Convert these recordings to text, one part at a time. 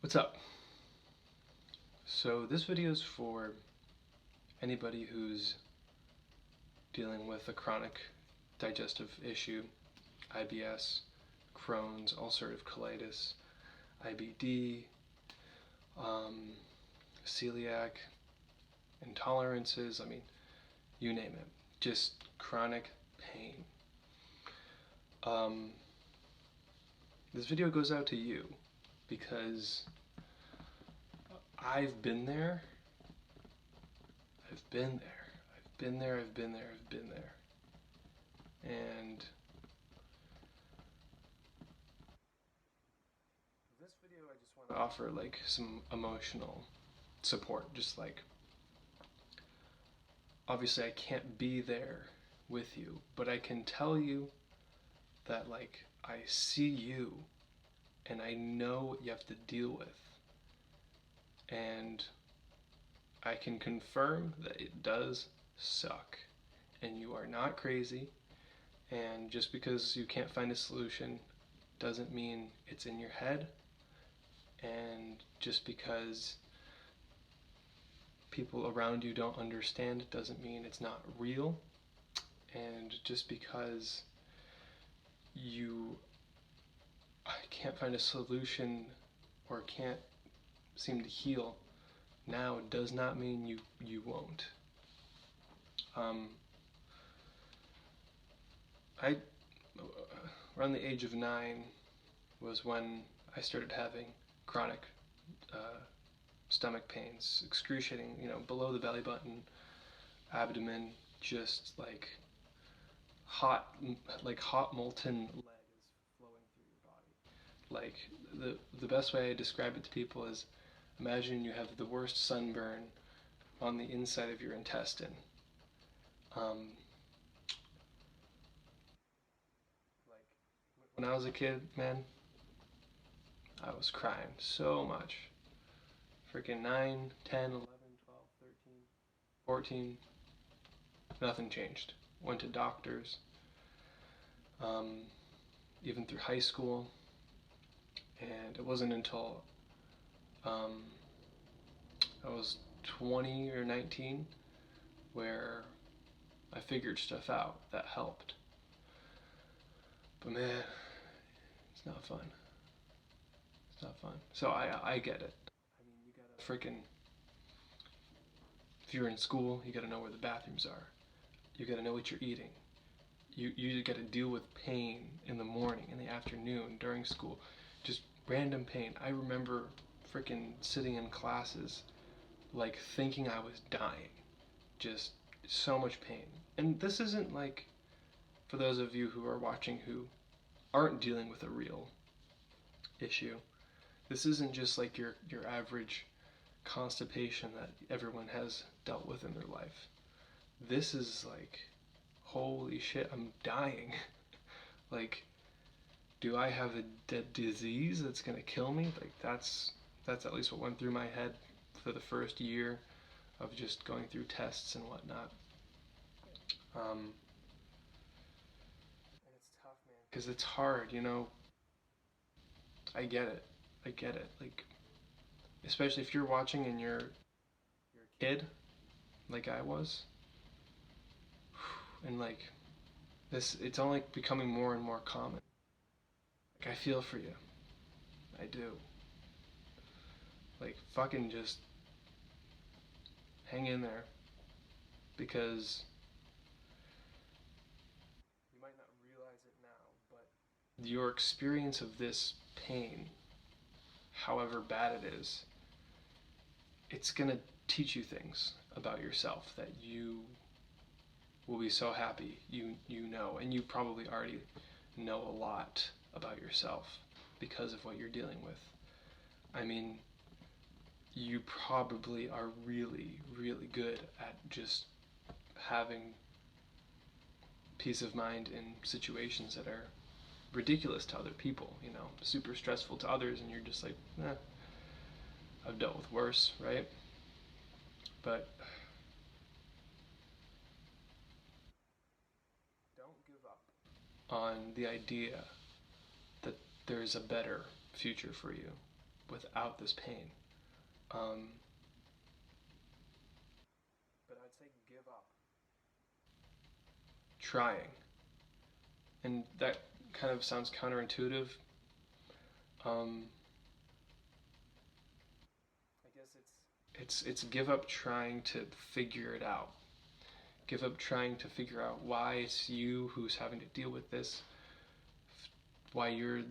What's up? So this video is for anybody who's dealing with a chronic digestive issue, IBS, Crohn's, ulcerative colitis, IBD, celiac, intolerances, you name it. Just chronic pain. This video goes out to you because I've been there. And this video I just want to offer some emotional support. Just obviously I can't be there with you, but I can tell you that I see you and I know what you have to deal with. And I can confirm that it does suck. And you are not crazy. And just because you can't find a solution doesn't mean it's in your head. And just because people around you don't understand doesn't mean it's not real. And just because you can't find a solution or can't seem to heal now does not mean you won't. Around the age of 9 was when I started having chronic stomach pains, excruciating, below the belly button, abdomen, just hot molten lead is flowing through your body. The best way I describe it to people is, imagine you have the worst sunburn on the inside of your intestine. When I was a kid, man, I was crying so much. Freaking 9, 10, 11, 12, 13, 14, nothing changed. Went to doctors, even through high school, and it wasn't until I was 20 or 19 where I figured stuff out that helped. But man, it's not fun. It's not fun. So I get it. You gotta if you're in school, you gotta know where the bathrooms are. You gotta know what you're eating. You gotta deal with pain in the morning, in the afternoon, during school. Just random pain. I remember sitting in classes thinking I was dying. Just so much pain. And this isn't for those of you who are watching who aren't dealing with a real issue. This isn't just your average constipation that everyone has dealt with in their life. This is holy shit, I'm dying. Do I have a dead disease that's gonna kill me? That's at least what went through my head for the first year of just going through tests and whatnot. And it's tough, man, because it's hard, I get it. Especially if you're watching and you're a kid, like I was, and it's only becoming more and more common. I feel for you. I do. Fucking just hang in there, because you might not realize it now, but your experience of this pain, however bad it is, it's gonna teach you things about yourself that you will be so happy you know, and you probably already know a lot about yourself because of what you're dealing with. You probably are really, really good at just having peace of mind in situations that are ridiculous to other people, super stressful to others, and you're just I've dealt with worse, right? But don't give up on the idea that there's a better future for you. without this pain. But I'd say give up trying. And that kind of sounds counterintuitive. I guess it's give up trying to figure it out. Give up trying to figure out why it's you who's having to deal with this. Why you're,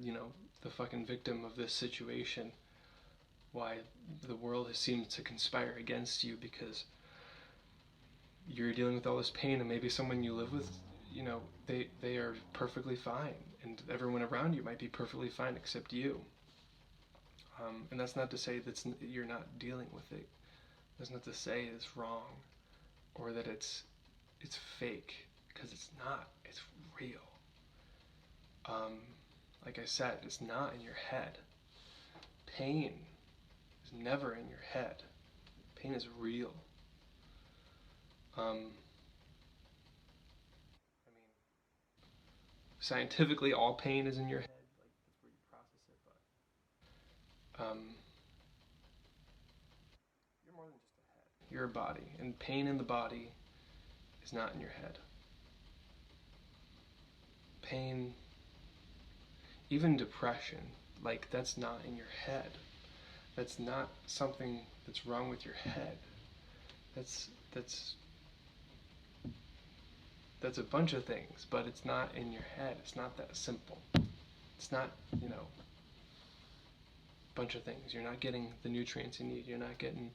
the fucking victim of this situation. Why the world has seemed to conspire against you because you're dealing with all this pain, and maybe someone you live with, they are perfectly fine, and everyone around you might be perfectly fine except you. And that's not to say that you're not dealing with it. That's not to say it's wrong or that it's fake, because it's not. It's real. Like I said, it's not in your head. Pain is never in your head. Pain is real. I mean, scientifically, all pain is in your head. Like, that's where you process it, but you're more than just a head. You're a body, and pain in the body is not in your head. Pain, even depression, like, that's not in your head. That's not something that's wrong with your head. That's a bunch of things, but it's not in your head. It's not that simple. It's not, a bunch of things. You're not getting the nutrients you need. You're not getting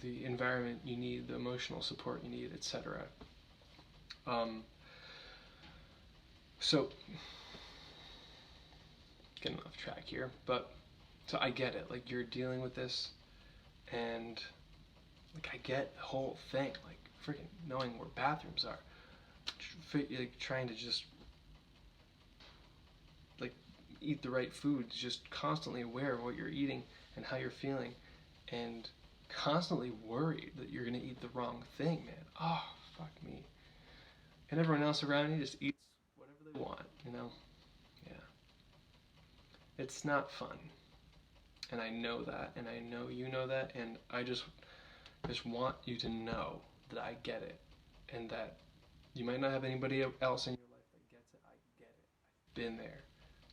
the environment you need, the emotional support you need, etc. So, getting off track here, but so I get it. Like, you're dealing with this, and like, I get the whole thing. Like, freaking knowing where bathrooms are, like, trying to just like eat the right food, just constantly aware of what you're eating and how you're feeling, and constantly worried that you're gonna eat the wrong thing, man. Oh, fuck me. And everyone else around you just eats whatever they want, Yeah. It's not fun. And I know that, and I know you know that, and I just want you to know that I get it, and that you might not have anybody else in your life that gets it. I get it. I've been there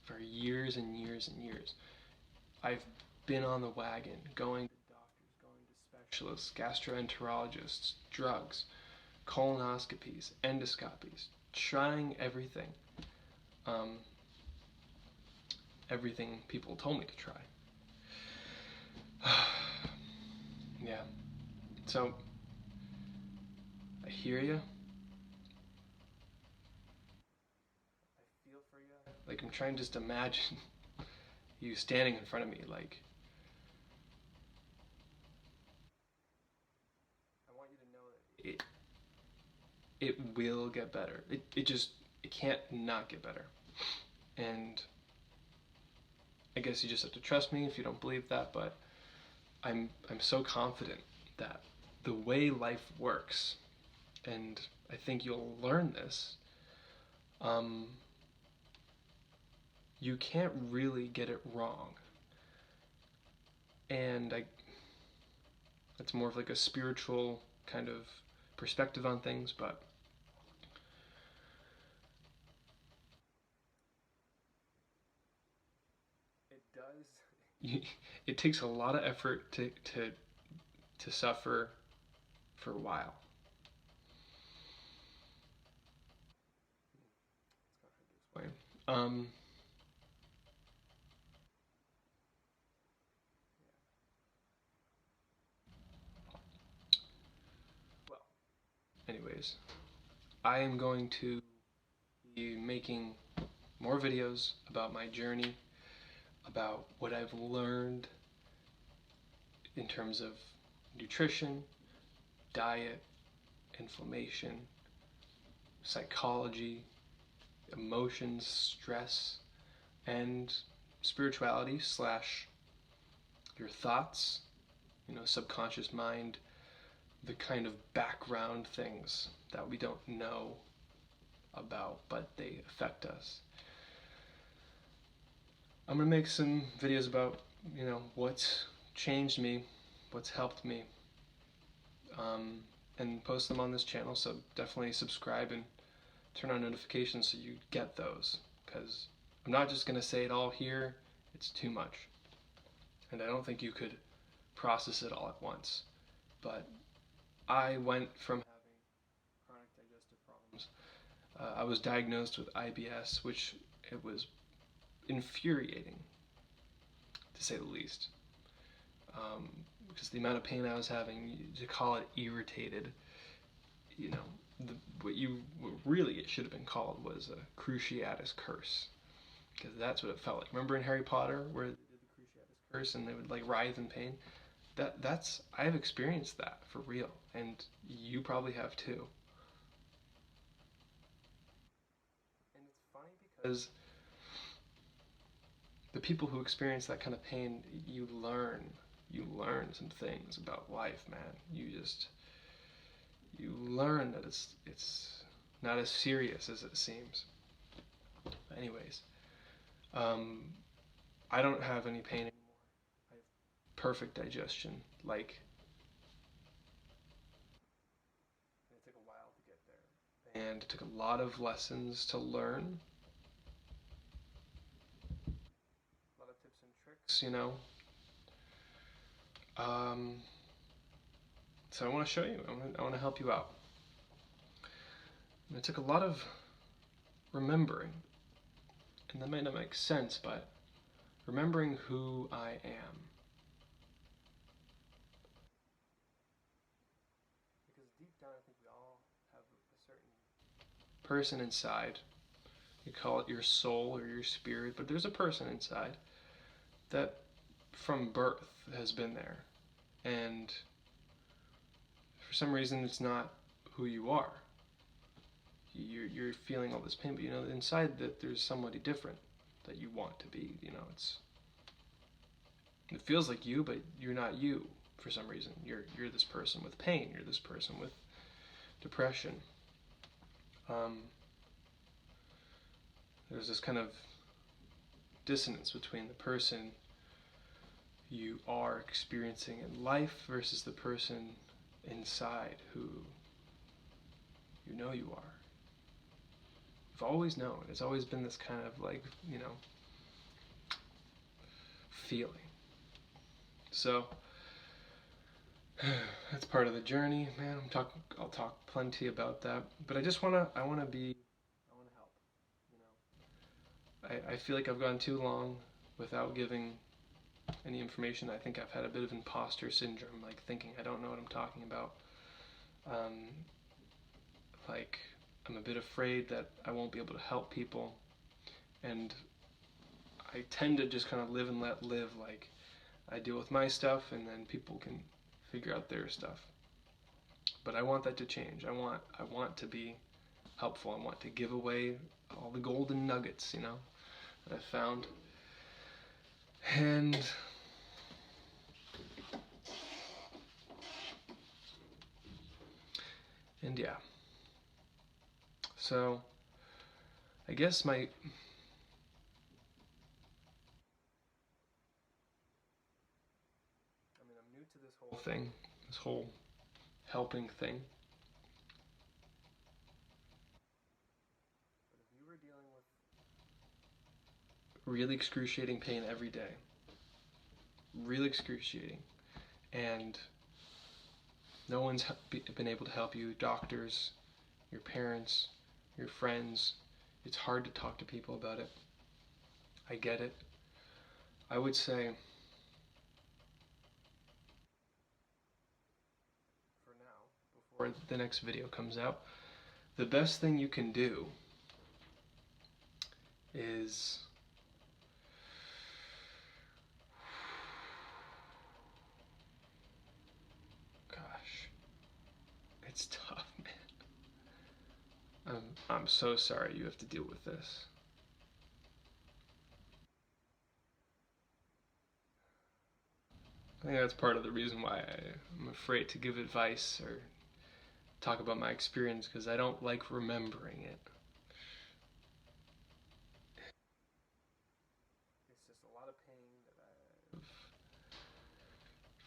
for years and years and years. I've been on the wagon, going to doctors, going to specialists, gastroenterologists, drugs, colonoscopies, endoscopies, trying everything. Everything people told me to try. Yeah. So, I hear you. I feel for you. Like, I'm trying just to imagine you standing in front of me, like, I want you to know that it will get better. It can't not get better. And I guess you just have to trust me if you don't believe that, but I'm so confident that the way life works, and I think you'll learn this, you can't really get it wrong. And it's more of like a spiritual kind of perspective on things, but it does. It takes a lot of effort to suffer for a while. It's kind of hard to explain. Well, anyways, I am going to be making more videos about my journey, about what I've learned in terms of nutrition, diet, inflammation, psychology, emotions, stress, and spirituality slash your thoughts, subconscious mind, the kind of background things that we don't know about, but they affect us. I'm going to make some videos about what's changed me, what's helped me, and post them on this channel. So definitely subscribe and turn on notifications so you get those, because I'm not just going to say it all here. It's too much, and I don't think you could process it all at once. But I went from having chronic digestive problems. I was diagnosed with IBS, which it was infuriating, to say the least. Because the amount of pain I was having, to call it irritated, what really it should have been called was a cruciatus curse, because that's what it felt like. Remember in Harry Potter where they did the cruciatus curse and they would like writhe in pain? That's I've experienced that for real, and you probably have too. And it's funny because the people who experience that kind of pain, you learn some things about life, man. You learn that it's not as serious as it seems. Anyways, I don't have any pain anymore. I have perfect digestion. Like, it took a while to get there, and it took a lot of lessons to learn. A lot of tips and tricks. So I want to show you. I want to help you out. And it took a lot of remembering, and that might not make sense, but remembering who I am. Because deep down, I think we all have a certain person inside. You call it your soul or your spirit, but there's a person inside that from birth has been there. And for some reason, it's not who you are. You're feeling all this pain, but inside that there's somebody different that you want to be. It feels like you, but you're not you for some reason. You're this person with pain. You're this person with depression. There's this kind of dissonance between the person you are experiencing in life versus the person inside who you know you are. You've always known. It's always been this kind of like, feeling. So that's part of the journey, man. I'll talk plenty about that, but I want to help. I feel like I've gone too long without giving any information. I think I've had a bit of imposter syndrome, like thinking I don't know what I'm talking about. Like I'm a bit afraid that I won't be able to help people, and I tend to just kind of live and let live. Like I deal with my stuff, and then people can figure out their stuff. But I want that to change. I want to be helpful. I want to give away all the golden nuggets, that I've found. And yeah. So I guess I'm new to this whole thing, this whole helping thing. But if you were dealing with really excruciating pain every day, really excruciating, and no one's been able to help you, doctors, your parents, your friends, it's hard to talk to people about it. I get it. I would say, for now, before the next video comes out, the best thing you can do is it's tough, man. I'm so sorry you have to deal with this. I think that's part of the reason why I'm afraid to give advice or talk about my experience, because I don't like remembering it. It's just a lot of pain that I've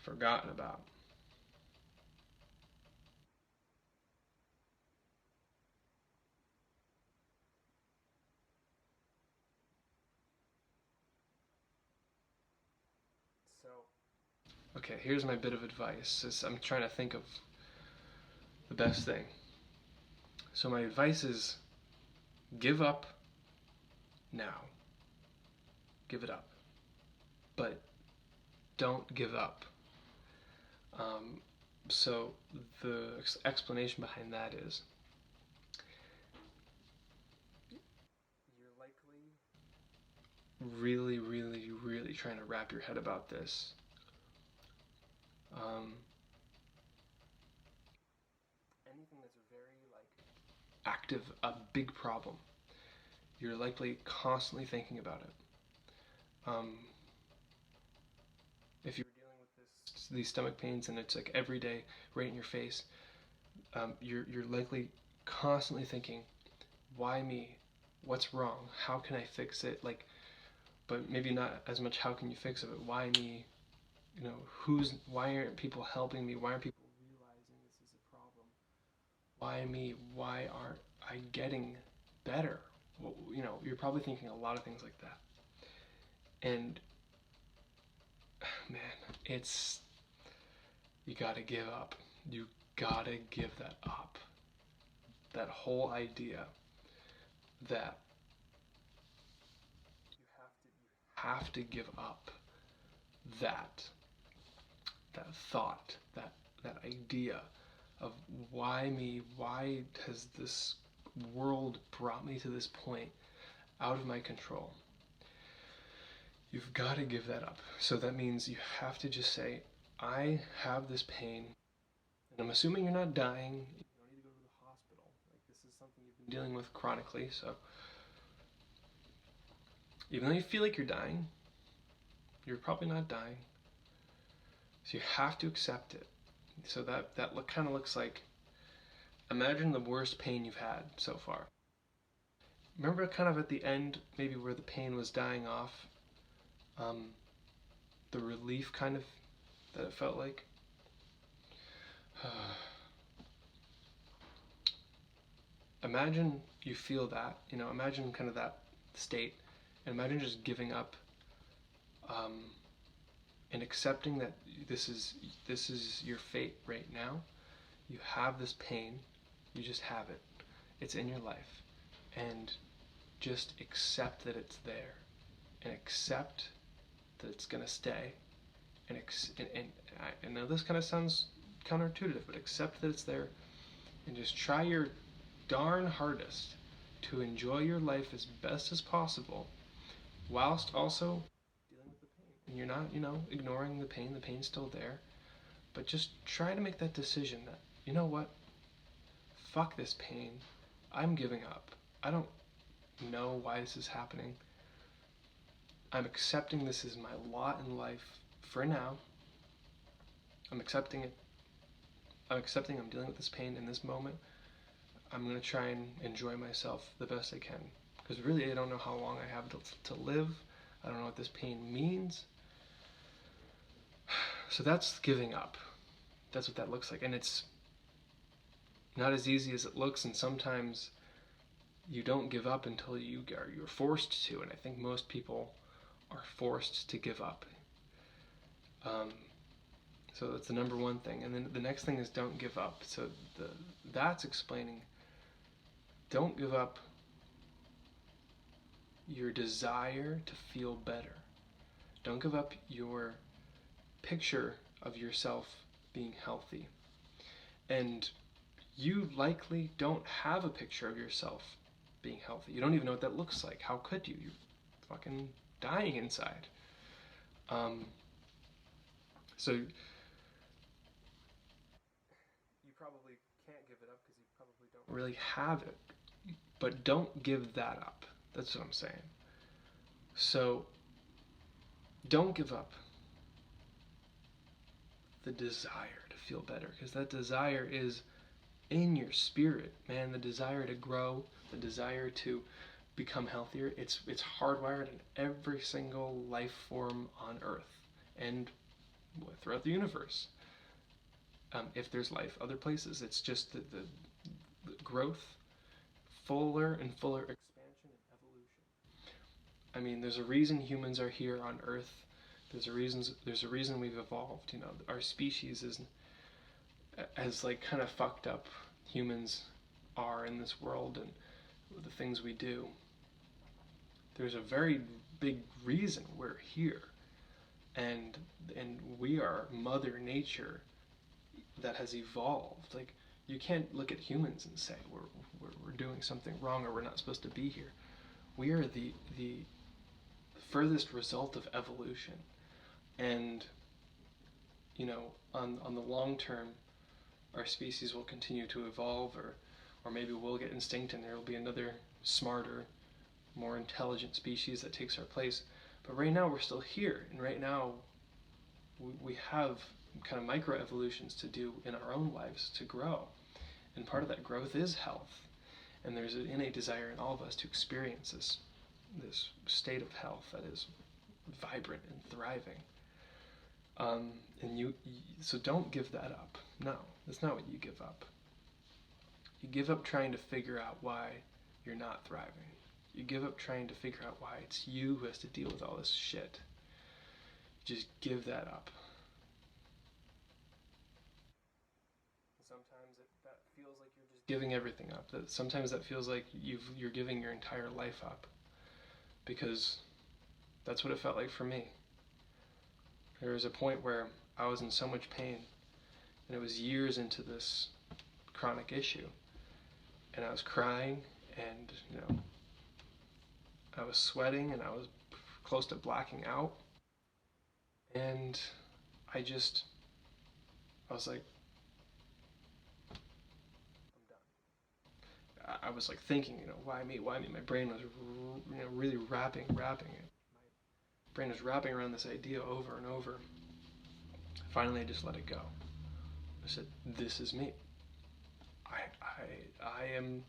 forgotten about. So, okay, here's my bit of advice. I'm trying to think of the best thing. So my advice is give up now. Give it up. But don't give up. Um, so the explanation behind that is you're likely really, really, really trying to wrap your head about this. Um, Anything that's very like active, a big problem, you're likely constantly thinking about it. Um, if you're dealing with these stomach pains and it's like every day, right in your face, you're likely constantly thinking, why me? What's wrong? How can I fix it? Like, but maybe not as much how can you fix it, but why me? You know, why aren't people helping me? Why aren't people realizing this is a problem? Why me? Why aren't I getting better? Well, you know, you're probably thinking a lot of things like that. And man, it's, you gotta give up. You gotta give that up. That whole idea that you have to give up that thought, that idea of why me, why has this world brought me to this point out of my control. You've got to give that up. So that means you have to just say, I have this pain, and I'm assuming you're not dying. You don't need to go to the hospital. Like, this is something you've been dealing with chronically. So even though you feel like you're dying, you're probably not dying. So you have to accept it. So that kind of looks like, imagine the worst pain you've had so far. Remember kind of at the end, maybe where the pain was dying off, um, the relief kind of that it felt like? Imagine you feel that, you know, imagine kind of that state, and imagine just giving up, um, and accepting that this is your fate right now. You have this pain, you just have it. It's in your life, and just accept that it's there, and accept that it's gonna stay, and I know this kind of sounds counterintuitive, but accept that it's there, and just try your darn hardest to enjoy your life as best as possible, whilst also dealing with the pain. And you're not, you know, ignoring the pain. The pain's still there, but just try to make that decision that, you know what, fuck this pain. I'm giving up. I don't know why this is happening. I'm accepting this is my lot in life for now. I'm accepting it. I'm accepting I'm dealing with this pain in this moment. I'm going to try and enjoy myself the best I can. Because really, I don't know how long I have to live. I don't know what this pain means. So that's giving up. That's what that looks like. And it's not as easy as it looks. And sometimes you don't give up until you're forced to. And I think most people are forced to give up. So that's the number one thing. And then the next thing is don't give up. So that's explaining, don't give up your desire to feel better. Don't give up your picture of yourself being healthy. And you likely don't have a picture of yourself being healthy. You don't even know what that looks like. How could you? You're fucking dying inside. So you probably can't give it up because you probably don't really have it. But don't give that up. That's what I'm saying. So don't give up the desire to feel better, because that desire is in your spirit, man. The desire to grow, the desire to become healthier, it's hardwired in every single life form on earth. And throughout the universe. If there's life other places, it's just the growth, fuller and fuller expansion and evolution. I mean, there's a reason humans are here on Earth. There's a reason we've evolved. You know, our species is as like kind of fucked up humans are in this world and the things we do. There's a very big reason we're here, and we are Mother Nature that has evolved. Like, you can't look at humans and say we're doing something wrong or we're not supposed to be here. We are the furthest result of evolution, and you know, on the long term, our species will continue to evolve, or maybe we'll get extinct and there will be another smarter, more intelligent species that takes our place. But right now we're still here, and right now we have kind of microevolutions to do in our own lives to grow. And part of that growth is health. And there's an innate desire in all of us to experience this state of health that is vibrant and thriving. So don't give that up. No, that's not what you give up. You give up trying to figure out why you're not thriving. You give up trying to figure out why it's you who has to deal with all this shit. Just give that up. Sometimes that feels like you're just giving everything up. Sometimes that feels like you're giving your entire life up, because that's what it felt like for me. There was a point where I was in so much pain, and it was years into this chronic issue, and I was crying, and I was sweating, and I was close to blacking out, and I was like, I'm done. I was like thinking, why me? My brain was, really wrapping it. My brain was wrapping around this idea over and over. Finally, I just let it go. I said, this is me. I am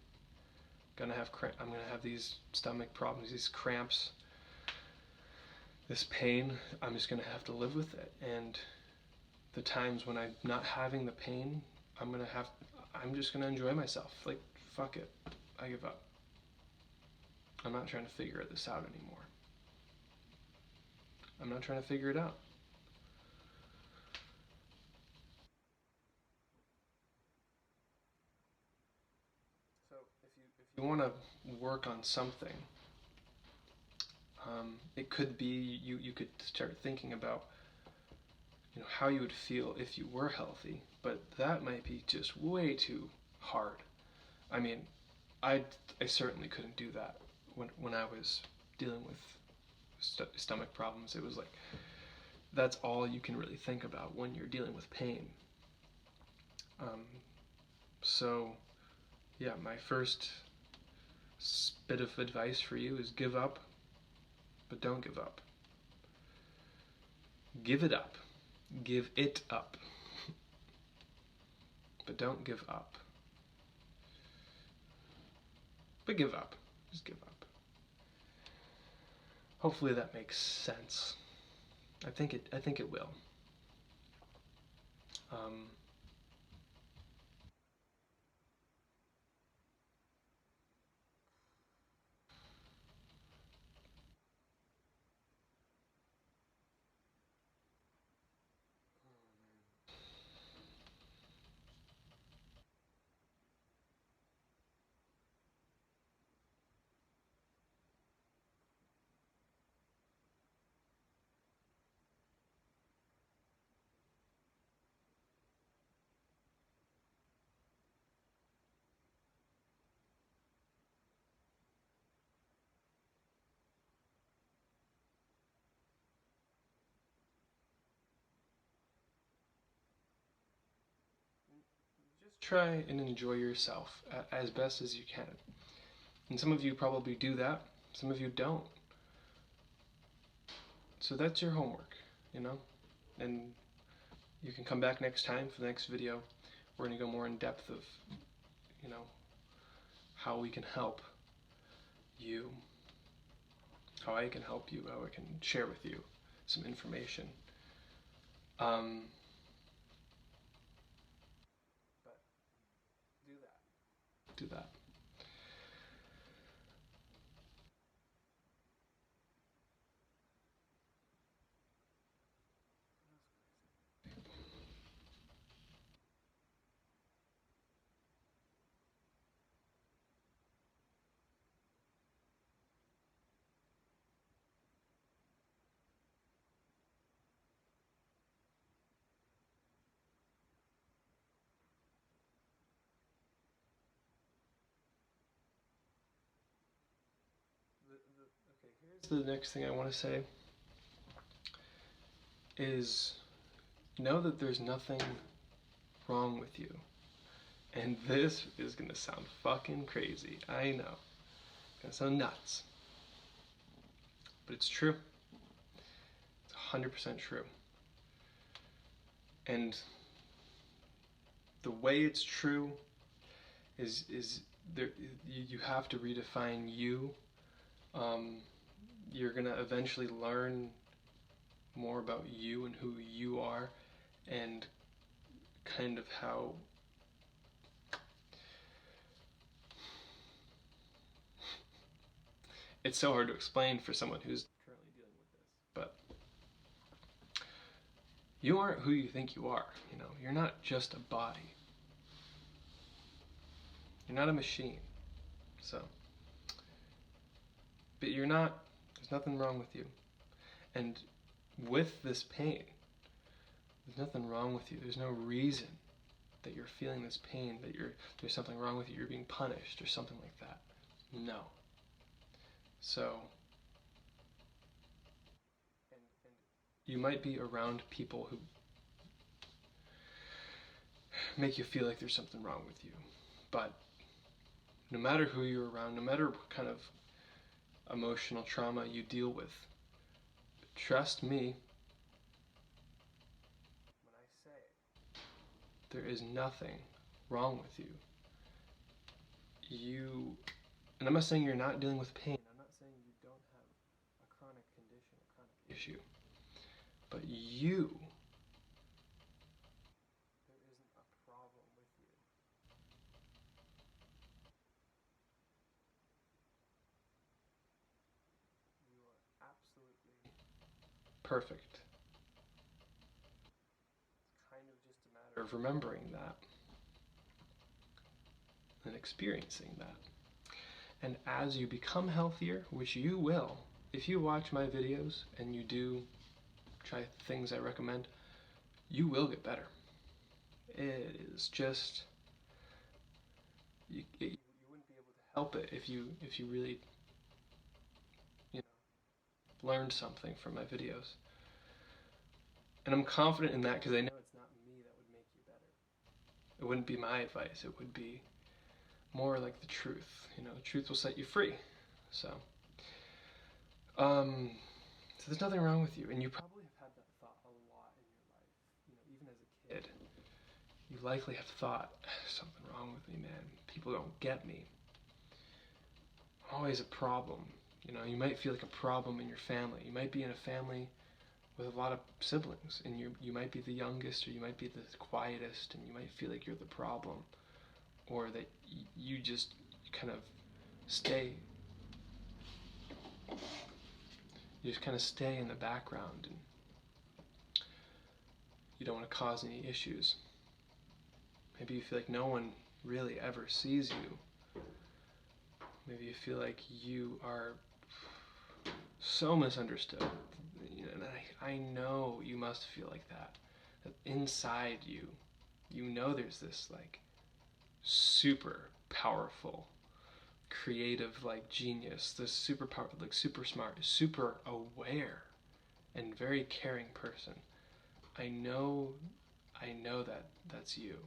gonna have I'm gonna have these stomach problems, these cramps, this pain. I'm just gonna have to live with it. And the times when I'm not having the pain, I'm just gonna enjoy myself. Like, fuck it. I give up. I'm not trying to figure this out anymore. I'm not trying to figure it out. So if you want to work on something, it could be you could start thinking about how you would feel if you were healthy, but that might be just way too hard. I mean, I certainly couldn't do that when I was dealing with stomach problems. It was like, that's all you can really think about when you're dealing with pain. So yeah, my first bit of advice for you is give up, but don't give up. Give it up. Give it up. But don't give up. But give up. Just give up. Hopefully that makes sense. I think it will. Just try and enjoy yourself as best as you can. And some of you probably do that, some of you don't. So that's your homework, And you can come back next time for the next video. We're going to go more in depth of, how we can help you, how I can help you, how I can share with you some information Um, but do that. Do that. Okay, here's the next thing I want to say is know that there's nothing wrong with you. And this is gonna sound fucking crazy. I know. It's gonna sound nuts. But it's true. It's 100% true. And the way it's true is there. You have to redefine you. You're gonna eventually learn more about you and who you are, and kind of how it's so hard to explain for someone who's currently dealing with this. But you aren't who you think you are. You know, you're not just a body. You're not a machine. So, but you're not. There's nothing wrong with you. And with this pain, there's nothing wrong with you. There's no reason that you're feeling this pain, that there's something wrong with you, you're being punished or something like that. No. So, and you might be around people who make you feel like there's something wrong with you. But no matter who you're around, no matter what kind of emotional trauma you deal with, trust me when I say there is nothing wrong with you. And I'm not saying you're not dealing with pain. I'm not saying you don't have a chronic condition, a chronic issue. But there isn't a problem with you. You are absolutely perfect. It's kind of just a matter of remembering that and experiencing that. And as you become healthier, which you will, if you watch my videos and you do try things I recommend, you will get better. It is just you wouldn't be able to help it if you really you know learned something from my videos. And I'm confident in that because I know it's not me that would make you better. It wouldn't be my advice. It would be more like the truth. You know, the truth will set you free. So, um, so there's nothing wrong with you, and you probably have had that thought a lot in your life. You know, even as a kid, you likely have thought, something wrong with me, man. People don't get me. I'm always a problem. You know, you might feel like a problem in your family. You might be in a family with a lot of siblings, and you might be the youngest, or you might be the quietest, and you might feel like you're the problem, or that you just kind of stay. You just kind of stay in the background, and you don't want to cause any issues. Maybe you feel like no one really ever sees you. Maybe you feel like you are so misunderstood. You know, and I know you must feel like that. That inside you, you know there's this like super powerful, creative like genius, this super powerful, like super smart, super aware, and very caring person. I know that that's you.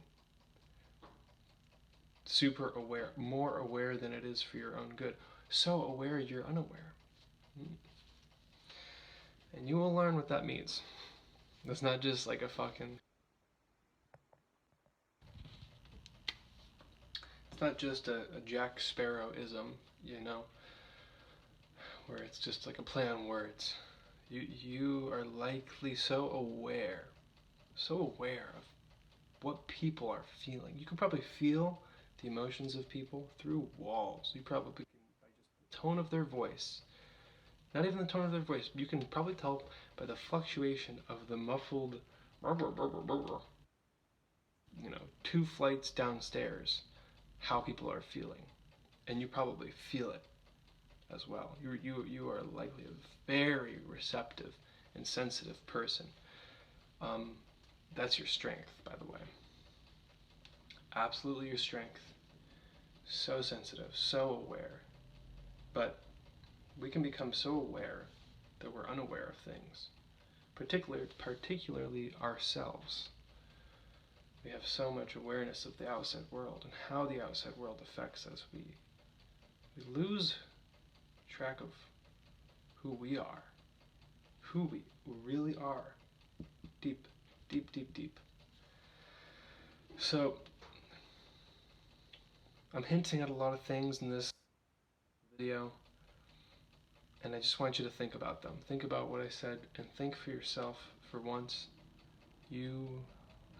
Super aware, more aware than it is for your own good. So aware you're unaware. And you will learn what that means. That's not just like a fucking. It's not just a Jack Sparrow-ism, you know, where it's just like a play on words. You are likely so aware so aware of what people are feeling. You can probably feel the emotions of people through walls. You probably can, by just the tone of their voice. Not even the tone of their voice. You can probably tell by the fluctuation of the muffled, 2 flights downstairs, how people are feeling. And you probably feel it as well. You are likely a very receptive and sensitive person. That's your strength, by the way. Absolutely your strength. So sensitive, so aware. But we can become so aware that we're unaware of things, particularly ourselves. We have so much awareness of the outside world and how the outside world affects us. We lose track of who we are, who we really are, deep, deep, deep, deep. So, I'm hinting at a lot of things in this video, and I just want you to think about them. Think about what I said, and think for yourself for once. You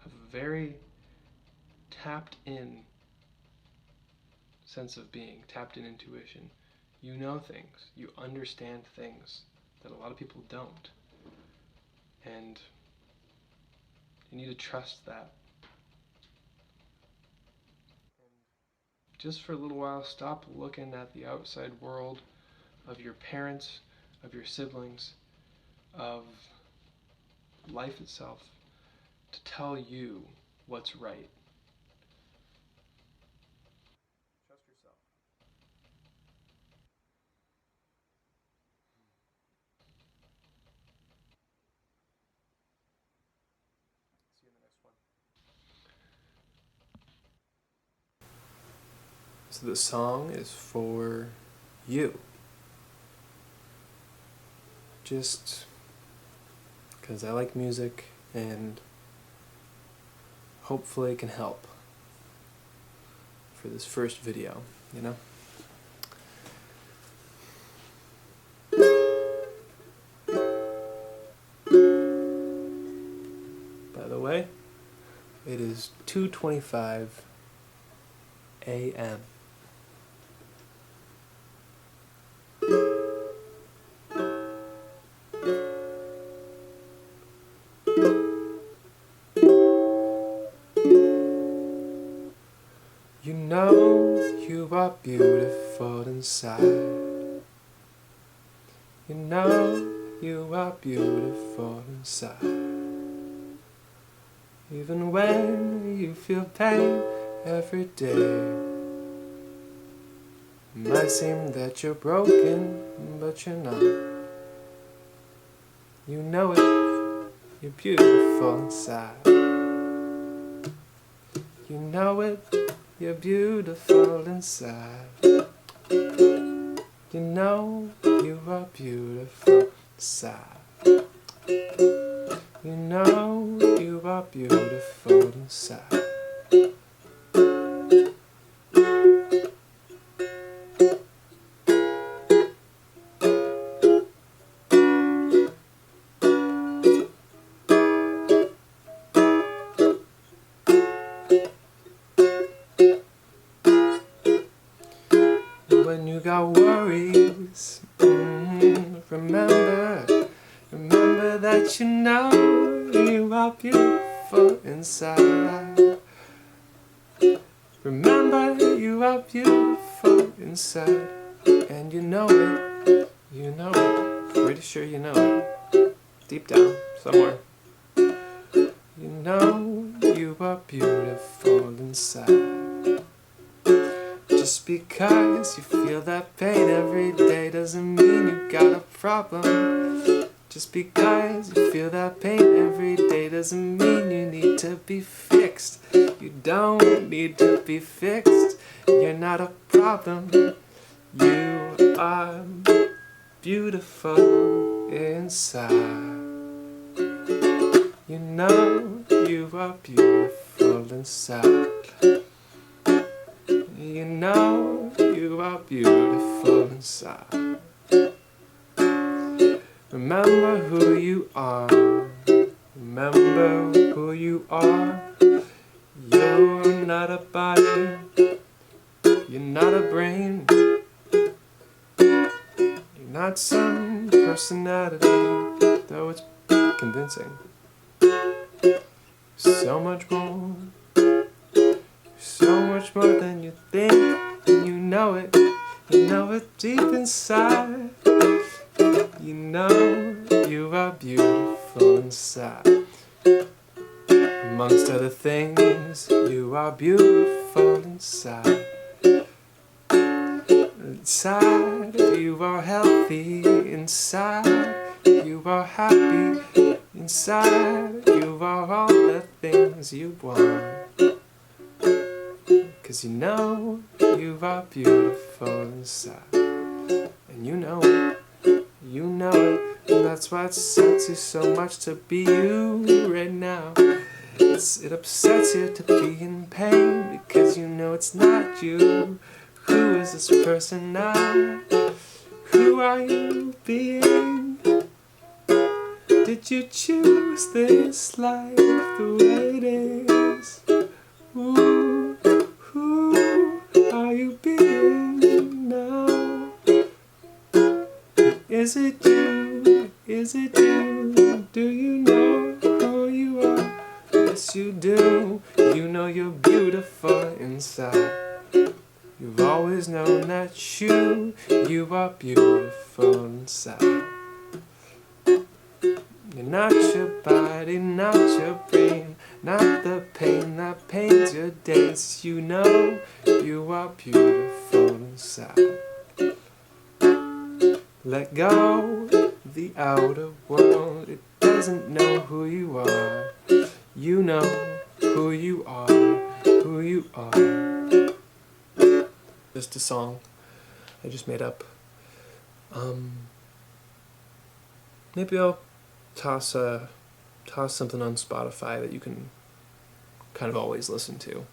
have a very tapped in sense of being, tapped in intuition. You know things, you understand things that a lot of people don't. And you need to trust that. And just for a little while, stop looking at the outside world of your parents, of your siblings, of life itself, to tell you what's right. Trust yourself. See you in the next one. So the song is for you. Just because I like music and hopefully it can help for this first video, you know? By the way, it is 2:25 a.m. You know you are beautiful inside. You know you are beautiful inside. Even when you feel pain every day, it might seem that you're broken, but you're not. You know it, you're beautiful inside. You know it, you're beautiful inside. You know you are beautiful inside. You know you are beautiful inside. When you got worries, remember that you know you are beautiful inside. Remember you are beautiful inside, and you know it, pretty sure you know it, deep down, somewhere. You know you are beautiful inside. Just because you feel that pain every day doesn't mean you got a problem. Just because you feel that pain every day doesn't mean you need to be fixed. You don't need to be fixed. You're not a problem. You are beautiful inside. You know you are beautiful inside. You know you are beautiful inside. Remember who you are. Remember Remember who you are. You're not a body. You're not a brain. You're not some personality, though it's convincing. So much more. So much more than you think. And you know it. You know it deep inside. You know you are beautiful inside. Amongst other things, you are beautiful inside. Inside, you are healthy. Inside, you are happy. Inside, you are all the things you want. 'Cause you know you are beautiful inside. And you know it. You know it. And that's why it upsets you so much to be you right now. It upsets you to be in pain, because you know it's not you. Who is this person now? Who are you being? Did you choose this life the way it is? Ooh, who are you being now? Is it you? Is it you? Do you know who you are? Yes, you do. You know you're beautiful inside. You've always known that you are beautiful inside. You're not your body, not your brain, not the pain that pains your days. You know you are beautiful inside. Let go the outer world. It doesn't know who you are. You know who you are, who you are. Just a song I just made up. Maybe I'll toss something on Spotify that you can kind of always listen to.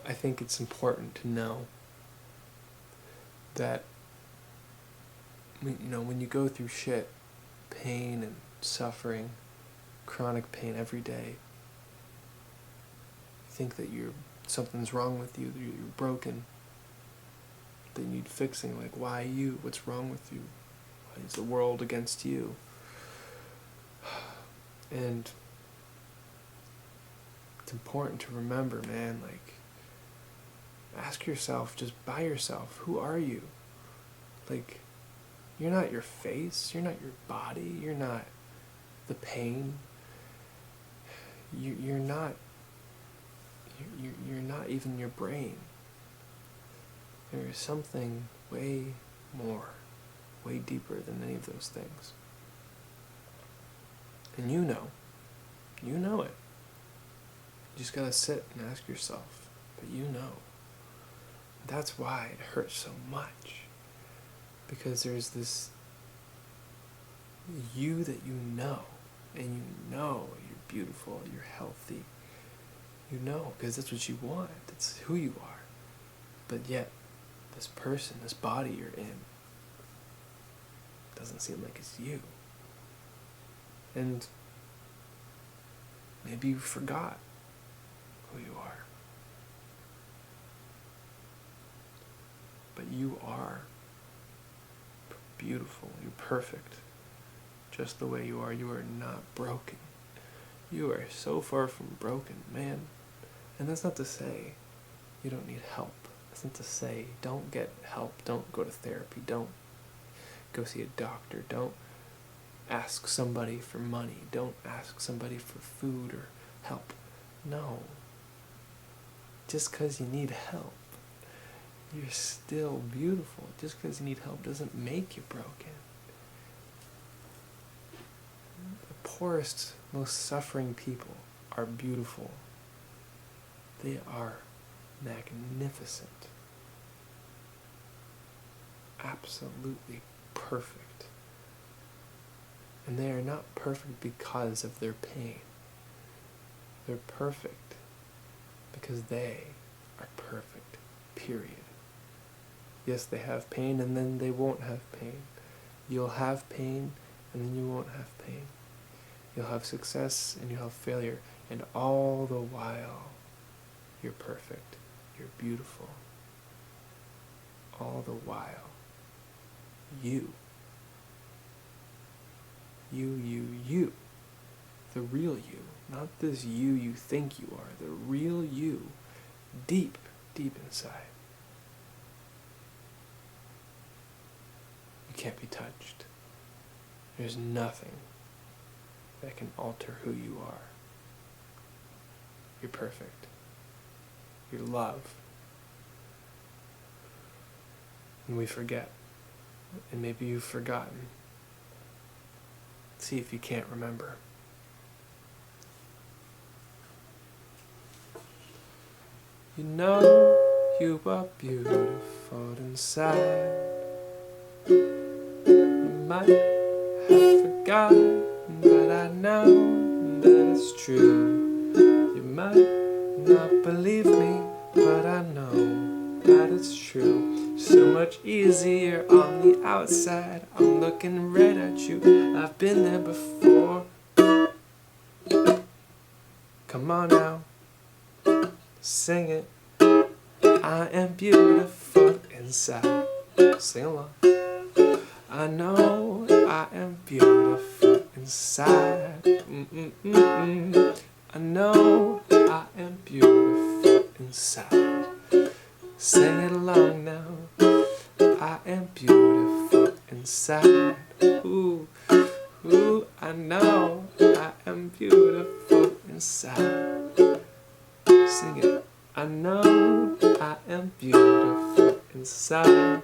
I think it's important to know that, you know, when you go through shit, pain and suffering, chronic pain every day, you think that something's wrong with you, that you're broken, that you need fixing. Like, why you? What's wrong with you? Why is the world against you? And it's important to remember, man, like, ask yourself, just by yourself, who are you? Like, you're not your face, you're not your body, you're not the pain. You're not even your brain. There is something way more, way deeper than any of those things. And you know it. You just gotta sit and ask yourself, but you know. That's why it hurts so much. Because there's this you that you know, and you know you're beautiful, you're healthy. You know, because that's what you want. That's who you are. But yet, this person, this body you're in, doesn't seem like it's you. And maybe you forgot who you are. But you are beautiful. You're perfect. Just the way you are. You are not broken. You are so far from broken, man. And that's not to say you don't need help. That's not to say don't get help. Don't go to therapy. Don't go see a doctor. Don't ask somebody for money. Don't ask somebody for food or help. No. Just because you need help, you're still beautiful. Just because you need help doesn't make you broken. The poorest, most suffering people are beautiful. They are magnificent. Absolutely perfect. And they are not perfect because of their pain. They're perfect because they are perfect, period. Yes, they have pain, and then they won't have pain. You'll have pain, and then you won't have pain. You'll have success and you'll have failure. And all the while, you're perfect. You're beautiful. All the while, you. You. The real you. Not this you think you are. The real you. Deep inside. You can't be touched. There's nothing that can alter who you are. You're perfect. You're love. And we forget. And maybe you've forgotten. See if you can't remember. You know you are beautiful inside. You might have forgotten, but I know that it's true. You might not believe me, but I know that it's true. So much easier on the outside. I'm looking right at you. I've been there before. Come on now, sing it. I am beautiful inside. Sing along. I know I am beautiful inside. I know I am beautiful inside. Sing it along now. I am beautiful inside. Ooh, ooh, I know I am beautiful inside. Sing it. I know I am beautiful inside.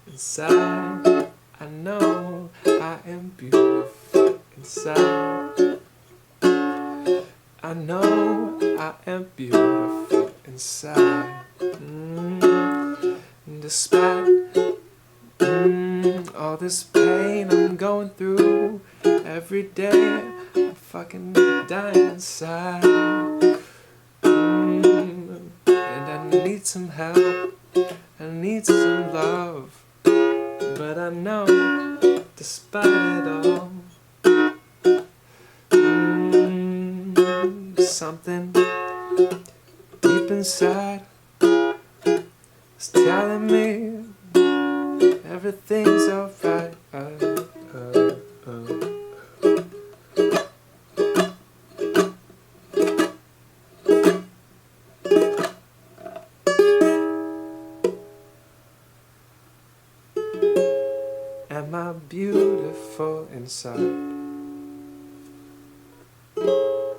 Inside. I know I am beautiful inside. I know I am beautiful inside. Despite all this pain I'm going through, every day I'm fucking dying inside. And I need some help, I need some love, but I know despite it all, something deep inside is telling me everything's alright. Am I beautiful inside?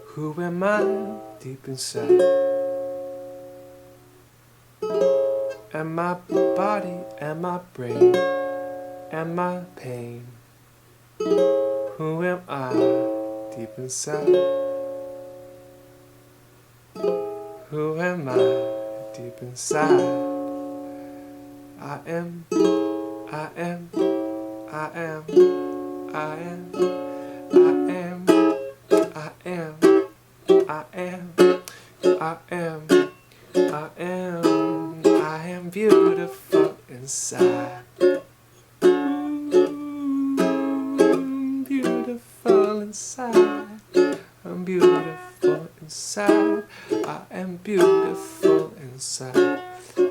Who am I deep inside? Am I body, am I brain, am I pain? Who am I deep inside? Who am I deep inside? I am, I am, I am, I am, I am, I am, I am, I am, I am beautiful inside. Beautiful inside. I'm beautiful inside. I am beautiful inside.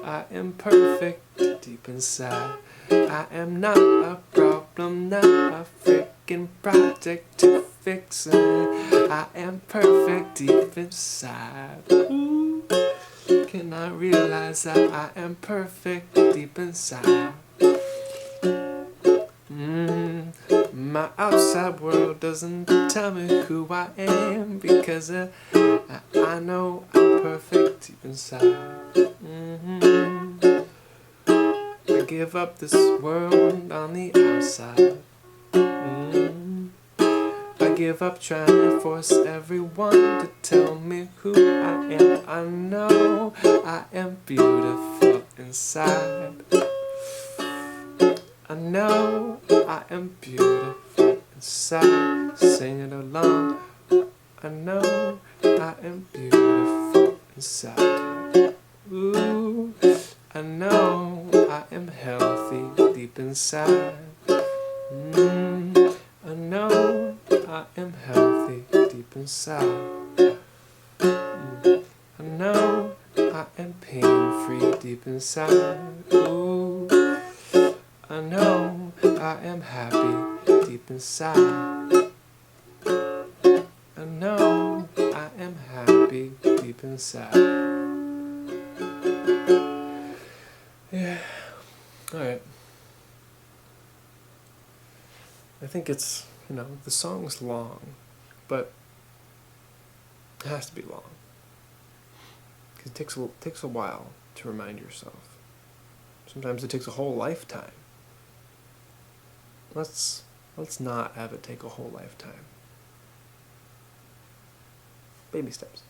I am perfect deep inside. I am not a problem, not a freaking project to fix it. I am perfect deep inside. Ooh, can I realize that I am perfect deep inside? My outside world doesn't tell me who I am, because I know I'm perfect deep inside. I give up this world on the outside. I give up trying to force everyone to tell me who I am. I know I am beautiful inside. I know I am beautiful inside. Sing it along. I know I am beautiful inside. Ooh, I know I am healthy deep inside. I know I am healthy inside. I know I am pain-free deep inside. Ooh, I know I am happy deep inside. I know I am happy deep inside. Yeah. Alright. I think it's, the song's long, but it has to be long. Because it takes a while to remind yourself. Sometimes it takes a whole lifetime. Let's not have it take a whole lifetime. Baby steps.